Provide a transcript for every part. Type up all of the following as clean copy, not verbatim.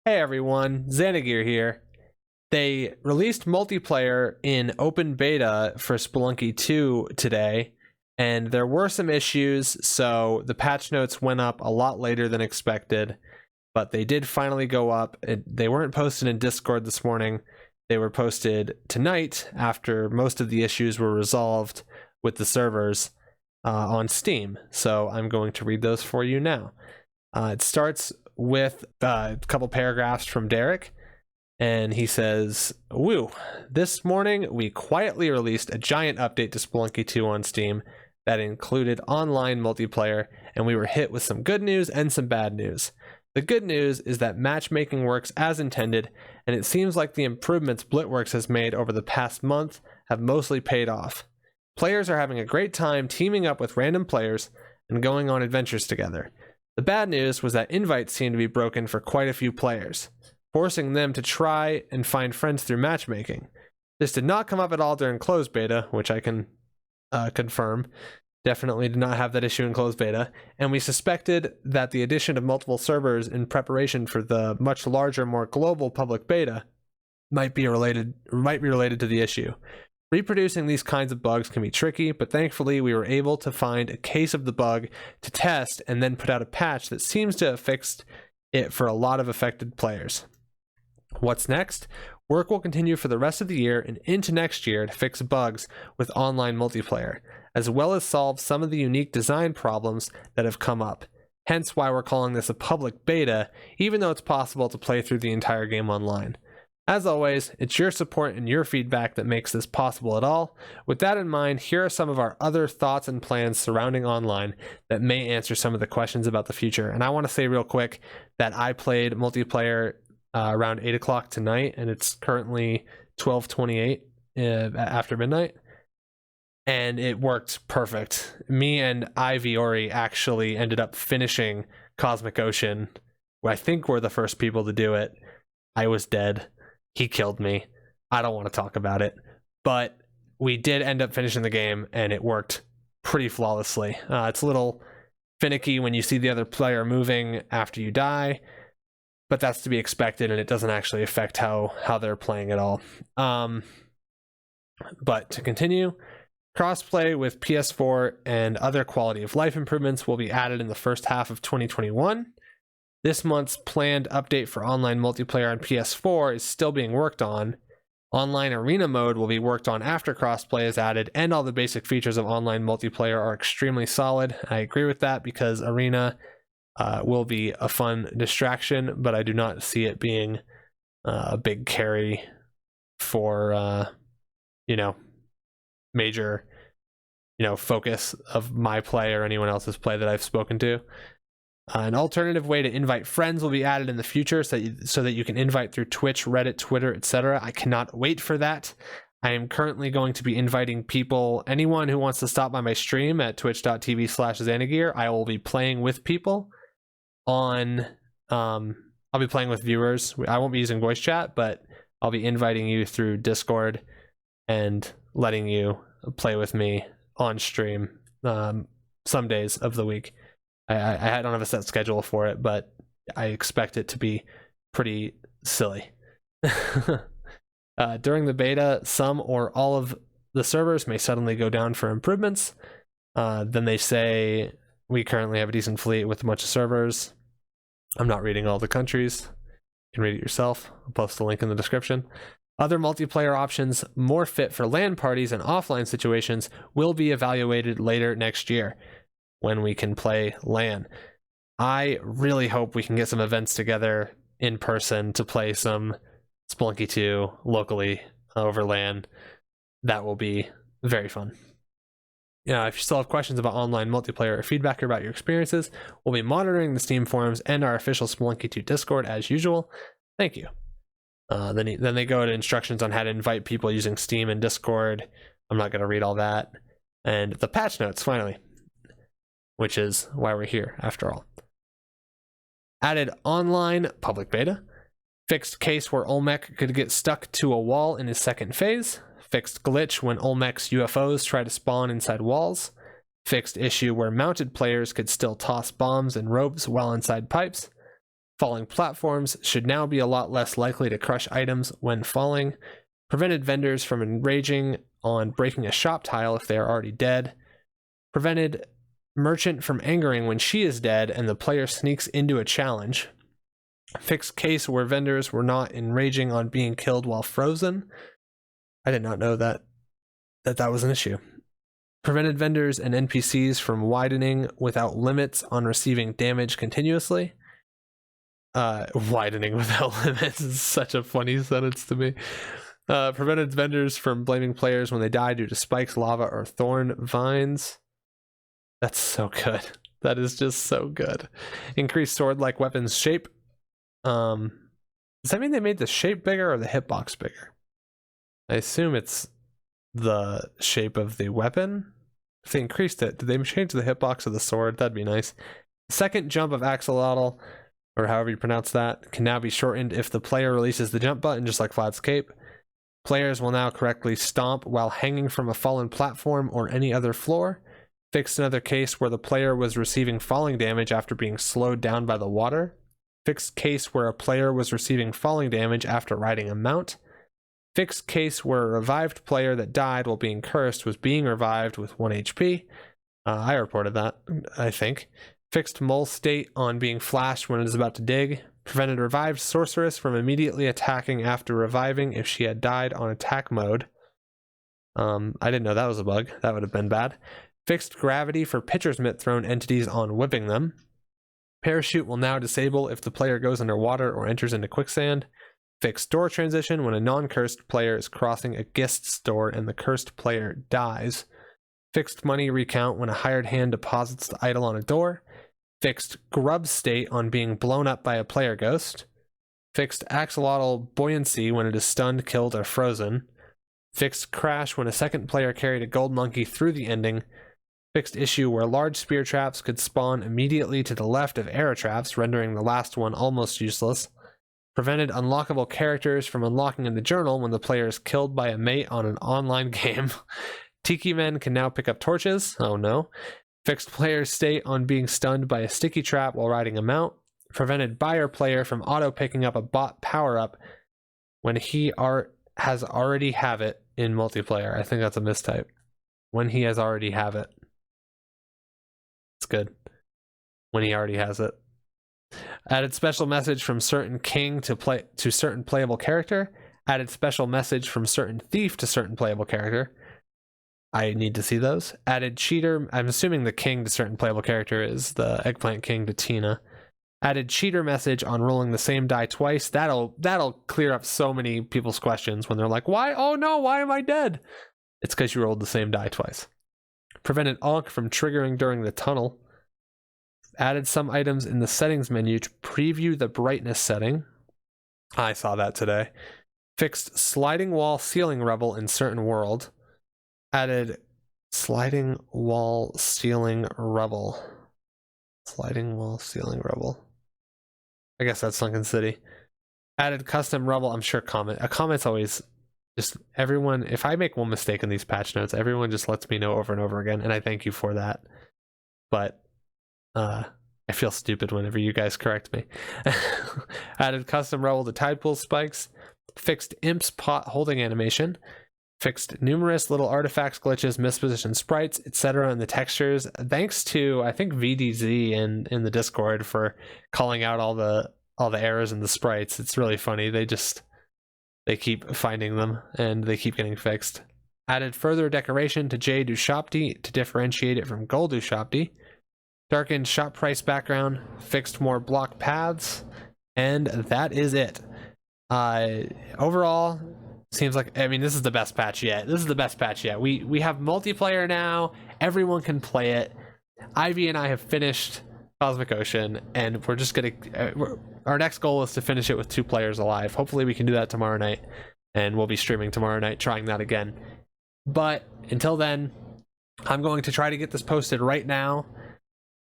Hey everyone, XanaGear here. They released multiplayer in open beta for Spelunky 2 today, and there were some issues, so the patch notes went up a lot later than expected, but they did finally go up. They weren't posted in Discord this morning. They were posted tonight after most of the issues were resolved with the servers on Steam, so I'm going to read those for you now. It starts with a couple paragraphs from Derek, and he says, "Woo, this morning we quietly released a giant update to Spelunky 2 on Steam that included online multiplayer, and we were hit with some good news and some bad news. The good news is that matchmaking works as intended, and it seems like the improvements Blitworks has made over the past month have mostly paid off. Players are having a great time teaming up with random players and going on adventures together. The bad news was that invites seemed to be broken for quite a few players, forcing them to try and find friends through matchmaking. This did not come up at all during closed beta, which I can confirm. Definitely did not have that issue in closed beta, and we suspected that the addition of multiple servers in preparation for the much larger, more global public beta might be related to the issue. Reproducing these kinds of bugs can be tricky, but thankfully we were able to find a case of the bug to test and then put out a patch that seems to have fixed it for a lot of affected players. What's next? Work will continue for the rest of the year and into next year to fix bugs with online multiplayer, as well as solve some of the unique design problems that have come up. Hence why we're calling this a public beta, even though it's possible to play through the entire game online. As always, it's your support and your feedback that makes this possible at all. With that in mind, here are some of our other thoughts and plans surrounding online that may answer some of the questions about the future. And I want to say real quick that I played multiplayer around 8 o'clock tonight, and it's currently 12:28 after midnight. And it worked perfect. Me and Ivy Ori actually ended up finishing Cosmic Ocean, where I think we're the first people to do it. I was dead. He killed me. I don't want to talk about it, but we did end up finishing the game, and it worked pretty flawlessly. It's a little finicky when you see the other player moving after you die, but that's to be expected, and it doesn't actually affect how they're playing at all. But to continue, crossplay with PS4 and other quality of life improvements will be added in the first half of 2021. This month's planned update for online multiplayer on PS4 is still being worked on. Online arena mode will be worked on after crossplay is added, and all the basic features of online multiplayer are extremely solid. I agree with that because arena will be a fun distraction, but I do not see it being a big carry for, major, focus of my play or anyone else's play that I've spoken to. An alternative way to invite friends will be added in the future so that you can invite through Twitch, Reddit, Twitter, etc. I cannot wait for that. I am currently going to be inviting people, anyone who wants to stop by my stream at twitch.tv/XanaGear. I will be playing with people on, I'll be playing with viewers. I won't be using voice chat, but I'll be inviting you through Discord and letting you play with me on stream some days of the week. I don't have a set schedule for it, but I expect it to be pretty silly. During the beta, some or all of the servers may suddenly go down for improvements. Then they say, we currently have a decent fleet with a bunch of servers. I'm not reading all the countries. You can read it yourself. I'll post a link in the description. Other multiplayer options more fit for LAN parties and offline situations will be evaluated later next year, when we can play LAN. I really hope we can get some events together in person to play some Spelunky 2 locally over LAN. That will be very fun. If you still have questions about online multiplayer or feedback about your experiences, we'll be monitoring the Steam forums and our official Spelunky 2 Discord as usual. Thank you. Then they go to instructions on how to invite people using Steam and Discord. I'm not going to read all that. And the patch notes, finally, which is why we're here, after all. Added online public beta. Fixed case where Olmec could get stuck to a wall in his second phase. Fixed glitch when Olmec's UFOs try to spawn inside walls. Fixed issue where mounted players could still toss bombs and ropes while inside pipes. Falling platforms should now be a lot less likely to crush items when falling. Prevented vendors from enraging on breaking a shop tile if they are already dead. Prevented merchant from angering when she is dead and the player sneaks into a challenge. Fixed case where vendors were not enraging on being killed while frozen. I did not know that was an issue. Prevented vendors and NPCs from widening without limits on receiving damage continuously. Widening without limits is such a funny sentence to me. Prevented vendors from blaming players when they die due to spikes, lava, or thorn vines. That's so good. That is just so good. Increased sword-like weapons shape. Does that mean they made the shape bigger or the hitbox bigger? I assume it's the shape of the weapon. If they increased it, did they change the hitbox of the sword? That'd be nice. Second jump of axolotl, or however you pronounce that, can now be shortened if the player releases the jump button, just like Vlad's cape. Players will now correctly stomp while hanging from a fallen platform or any other floor. Fixed another case where the player was receiving falling damage after being slowed down by the water. Fixed case where a player was receiving falling damage after riding a mount. Fixed case where a revived player that died while being cursed was being revived with 1 HP. I reported that, I think. Fixed mole state on being flashed when it is about to dig. Prevented revived sorceress from immediately attacking after reviving if she had died on attack mode. I didn't know that was a bug. That would have been bad. Fixed gravity for pitcher's mitt thrown entities on whipping them. Parachute will now disable if the player goes underwater or enters into quicksand. Fixed door transition when a non-cursed player is crossing a guest's door and the cursed player dies. Fixed money recount when a hired hand deposits the idol on a door. Fixed grub state on being blown up by a player ghost. Fixed axolotl buoyancy when it is stunned, killed, or frozen. Fixed crash when a second player carried a gold monkey through the ending. Fixed issue where large spear traps could spawn immediately to the left of arrow traps, rendering the last one almost useless. Prevented unlockable characters from unlocking in the journal when the player is killed by a mate on an online game. Tiki men can now pick up torches. Oh no. Fixed player state on being stunned by a sticky trap while riding a mount. Prevented buyer player from auto picking up a bot power-up when he has already have it in multiplayer. I think that's a mistype. When he has already have it. It's good. When he already has it. Added special message from certain king to certain playable character. Added special message from certain thief to certain playable character. I need to see those. Added cheater. I'm assuming the king to certain playable character is the eggplant king to Tina. Added cheater message on rolling the same die twice. That'll clear up so many people's questions when they're like, why? Oh no, why am I dead? It's because you rolled the same die twice. Prevented Ankh from triggering during the tunnel. Added some items in the settings menu to preview the brightness setting. I saw that today. Fixed sliding wall ceiling rebel in certain world. Added sliding wall ceiling rebel. Sliding wall ceiling rebel. I guess that's Sunken City. Added custom rebel. I'm sure comment. A comment's always just everyone. If I make one mistake in these patch notes, everyone just lets me know over and over again, and I thank you for that. But I feel stupid whenever you guys correct me. Added custom rebel to tide pool spikes. Fixed imp's pot holding animation. Fixed numerous little artifacts, glitches, mispositioned sprites, etc. in the textures. Thanks to, I think, VDZ in the Discord for calling out all the errors in the sprites. It's really funny. They keep finding them and they keep getting fixed. Added further decoration to Jade Ushopti to differentiate it from Gold Ushopti. Darkened shop price background. Fixed more block paths. And that is it. Overall, seems like, I mean, this is the best patch yet. This is the best patch yet. We have multiplayer now. Everyone can play it. Ivy and I have finished Cosmic Ocean, and we're just gonna our next goal is to finish it with 2 players alive. Hopefully we can do that tomorrow night, and we'll be streaming tomorrow night trying that again. But until then, I'm going to try to get this posted right now.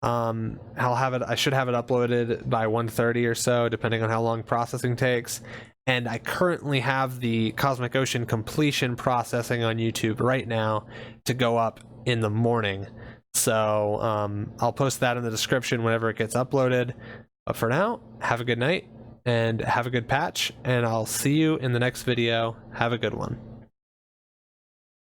I should have it uploaded by 1:30 or so, depending on how long processing takes. And I currently have the Cosmic Ocean completion processing on YouTube right now to go up in the morning. So I'll post that in the description whenever it gets uploaded. But for now, have a good night and have a good patch, and I'll see you in the next video. Have a good one.